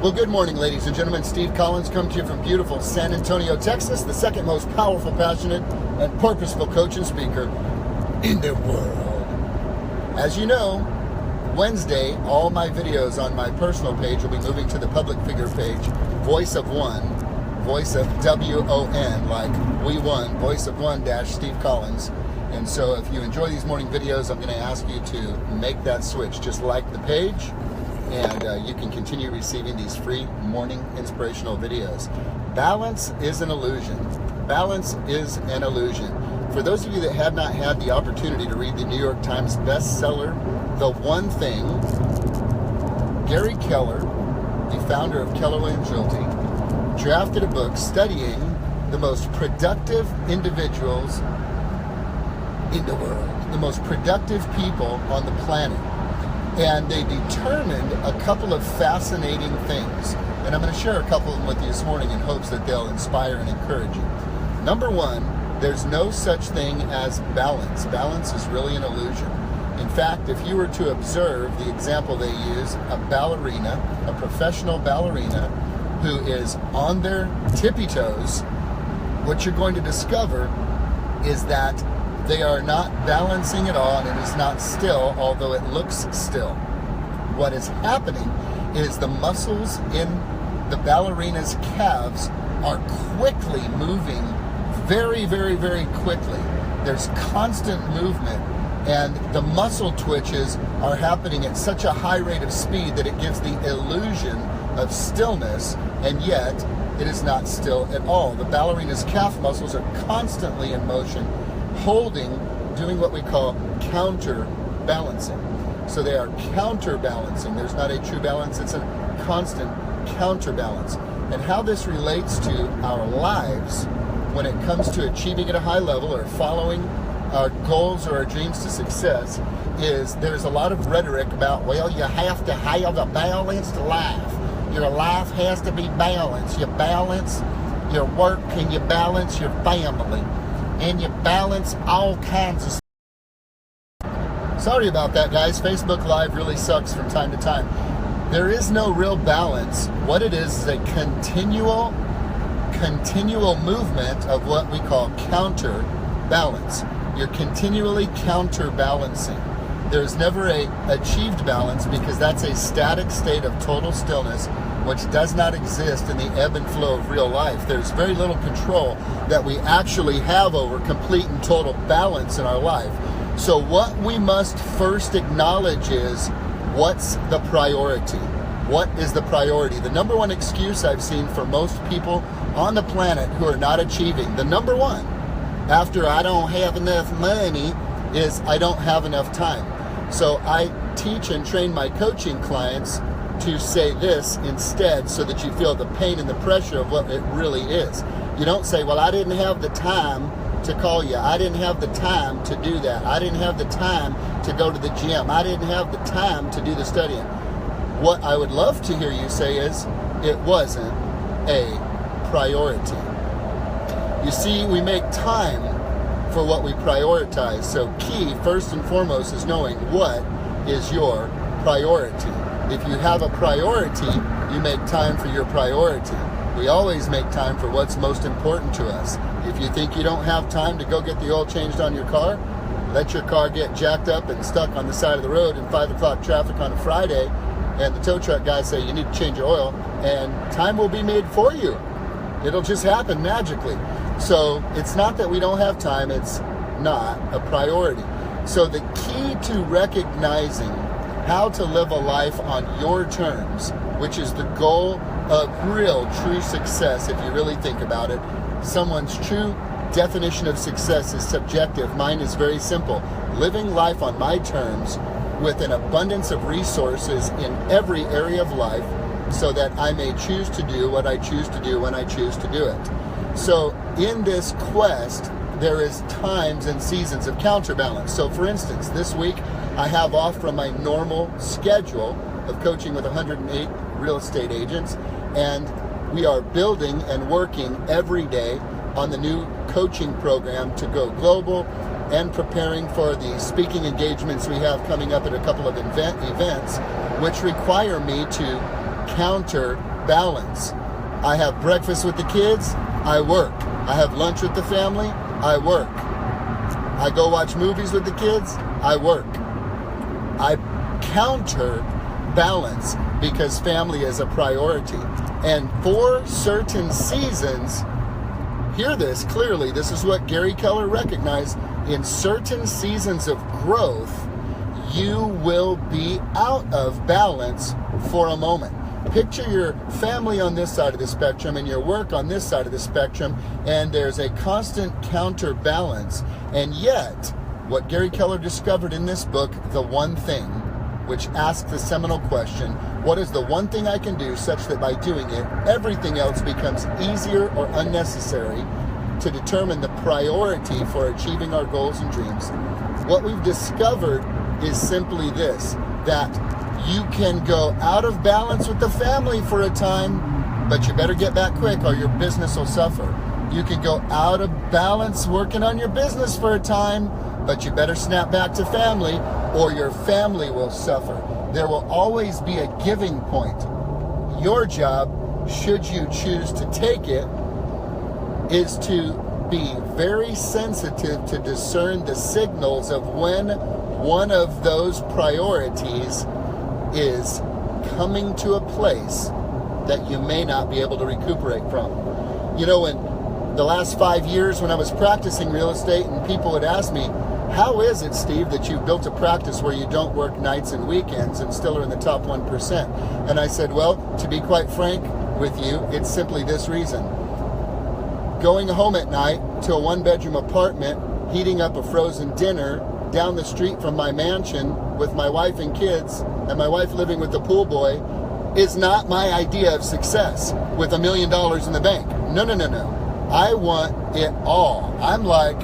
Well, good morning, ladies and gentlemen. Steve Collins coming to you from beautiful San Antonio, Texas, the second most powerful, passionate, and purposeful coach and speaker in the world. As you know, Wednesday, all my videos on my personal page will be moving to the public figure page, Voice of One, Voice of W-O-N, like we won, Voice of One - Steve Collins. And so if you enjoy these morning videos, I'm going to ask you to make that switch. Just like the page, and you can continue receiving these free morning inspirational videos. Balance is an illusion. Balance is an illusion. For those of you that have not had the opportunity to read the New York Times bestseller, The One Thing, Gary Keller, the founder of Keller Williams Realty, drafted a book studying the most productive individuals in the world, the most productive people on the planet. And they determined a couple of fascinating things. And I'm going to share a couple of them with you this morning in hopes that they'll inspire and encourage you. Number one, there's no such thing as balance. Balance is really an illusion. In fact, if you were to observe the example they use, a ballerina, a professional ballerina who is on their tippy toes, what you're going to discover is that they are not balancing at all, and it is not still, although it looks still. What is happening is the muscles in the ballerina's calves are quickly moving, very, very, very quickly. There's constant movement, and the muscle twitches are happening at such a high rate of speed that it gives the illusion of stillness, and yet it is not still at all. The ballerina's calf muscles are constantly in motion, holding, doing what we call counterbalancing. So they are counterbalancing. There's not a true balance, it's a constant counterbalance. And how this relates to our lives when it comes to achieving at a high level or following our goals or our dreams to success is there's a lot of rhetoric about, well, you have to have a balanced life. Your life has to be balanced. You balance your work and you balance your family. And you balance all kinds of stuff. Sorry about that, guys. Facebook Live really sucks from time to time. There is no real balance. What it is a continual movement of what we call counterbalance. You're continually counterbalancing. There's never a achieved balance because that's a static state of total stillness which does not exist in the ebb and flow of real life. There's very little control that we actually have over complete and total balance in our life. So what we must first acknowledge is, what's the priority? What is the priority? The number one excuse I've seen for most people on the planet who are not achieving, the number one, after I don't have enough money, is I don't have enough time. So I teach and train my coaching clients to say this instead so that you feel the pain and the pressure of what it really is. You don't say, well, I didn't have the time to call you. I didn't have the time to do that. I didn't have the time to go to the gym. I didn't have the time to do the studying. What I would love to hear you say is, it wasn't a priority. You see, we make time for what we prioritize. So key, first and foremost, is knowing what is your priority. If you have a priority, you make time for your priority. We always make time for what's most important to us. If you think you don't have time to go get the oil changed on your car, let your car get jacked up and stuck on the side of the road in 5 o'clock traffic on a Friday, and the tow truck guy say you need to change your oil, and time will be made for you. It'll just happen magically. So it's not that we don't have time, it's not a priority. So the key to recognizing how to live a life on your terms, which is the goal of real, true success, if you really think about it. Someone's true definition of success is subjective. Mine is very simple. Living life on my terms with an abundance of resources in every area of life so that I may choose to do what I choose to do when I choose to do it. So in this quest, there is times and seasons of counterbalance. So for instance, this week I have off from my normal schedule of coaching with 108 real estate agents, and we are building and working every day on the new coaching program to go global and preparing for the speaking engagements we have coming up at a couple of events, which require me to counter balance. I have breakfast with the kids, I work. I have lunch with the family, I work. I go watch movies with the kids, I work. I counterbalance because family is a priority. And for certain seasons, hear this clearly, this is what Gary Keller recognized, in certain seasons of growth, you will be out of balance for a moment. Picture your family on this side of the spectrum and your work on this side of the spectrum, and there's a constant counterbalance. And yet, what Gary Keller discovered in this book, The One Thing, which asks the seminal question, what is the one thing I can do such that by doing it, everything else becomes easier or unnecessary to determine the priority for achieving our goals and dreams? What we've discovered is simply this, that you can go out of balance with the family for a time, but you better get back quick or your business will suffer. You can go out of balance working on your business for a time, but you better snap back to family or your family will suffer. There will always be a giving point. Your job, should you choose to take it, is to be very sensitive to discern the signals of when one of those priorities is coming to a place that you may not be able to recuperate from. You know, in the last 5 years when I was practicing real estate and people would ask me, how is it, Steve, that you've built a practice where you don't work nights and weekends and still are in the top 1%? And I said, well, to be quite frank with you, it's simply this reason. Going home at night to a one-bedroom apartment, heating up a frozen dinner down the street from my mansion with my wife and kids, and my wife living with the pool boy, is not my idea of success with $1 million in the bank. No. I want it all. I'm like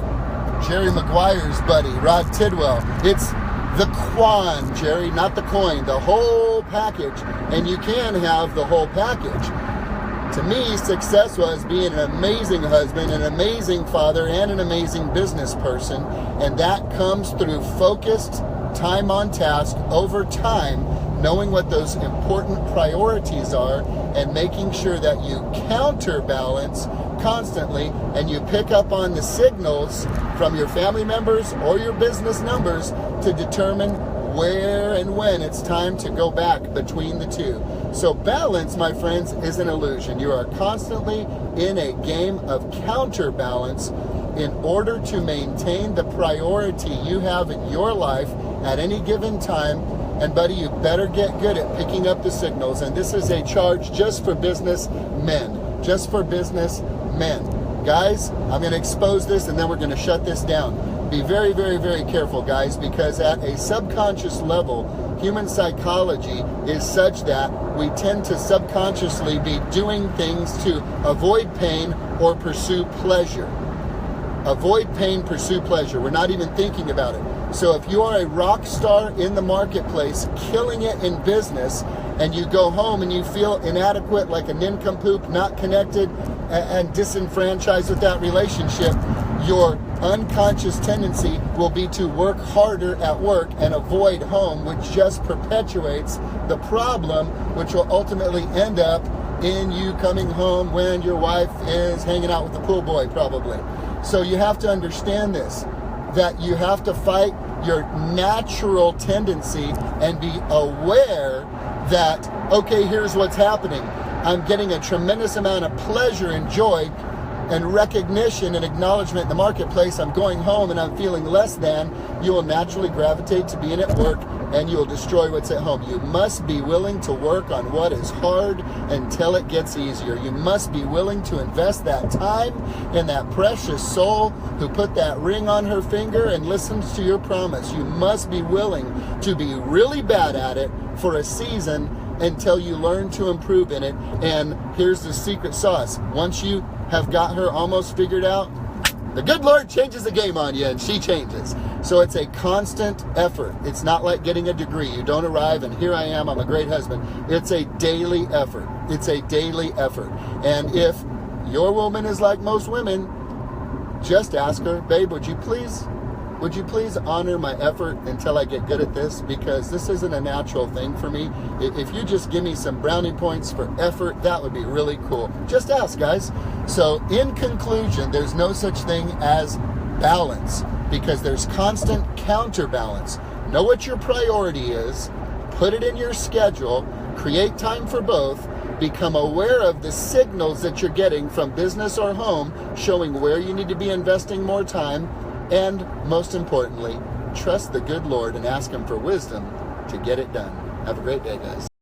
Jerry Maguire's buddy, Rod Tidwell. It's the quan, Jerry, not the coin, the whole package. And you can have the whole package. To me, success was being an amazing husband, an amazing father, and an amazing business person. And that comes through focused time on task over time, knowing what those important priorities are and making sure that you counterbalance constantly and you pick up on the signals from your family members or your business numbers to determine where and when it's time to go back between the two. So balance, my friends, is an illusion. You are constantly in a game of counterbalance in order to maintain the priority you have in your life at any given time. And buddy, you better get good at picking up the signals. And this is a charge just for business men. Just for business men. Guys, I'm going to expose this and then we're going to shut this down. Be very, very, very careful, guys, because at a subconscious level, human psychology is such that we tend to subconsciously be doing things to avoid pain or pursue pleasure. Avoid pain, pursue pleasure. We're not even thinking about it. So if you are a rock star in the marketplace, killing it in business, and you go home and you feel inadequate, like a nincompoop, not connected, and disenfranchised with that relationship, your unconscious tendency will be to work harder at work and avoid home, which just perpetuates the problem, which will ultimately end up in you coming home when your wife is hanging out with the pool boy, probably. So you have to understand this, that you have to fight your natural tendency and be aware that, okay, here's what's happening. I'm getting a tremendous amount of pleasure and joy and recognition and acknowledgement in the marketplace. I'm going home and I'm feeling less than. You will naturally gravitate to being at work and you will destroy what's at home. You must be willing to work on what is hard until it gets easier. You must be willing to invest that time in that precious soul who put that ring on her finger and listens to your promise. You must be willing to be really bad at it for a season until you learn to improve in it. And here's the secret sauce. Once you have got her almost figured out, the good Lord changes the game on you and she changes. So it's a constant effort. It's not like getting a degree. You don't arrive and here I am, I'm a great husband. It's a daily effort. It's a daily effort. And if your woman is like most women, just ask her, babe, would you please would you please honor my effort until I get good at this? Because this isn't a natural thing for me. If you just give me some brownie points for effort, that would be really cool. Just ask, guys. So in conclusion, there's no such thing as balance, because there's constant counterbalance. Know what your priority is, put it in your schedule, create time for both, become aware of the signals that you're getting from business or home, showing where you need to be investing more time, and most importantly, trust the good Lord and ask Him for wisdom to get it done. Have a great day, guys.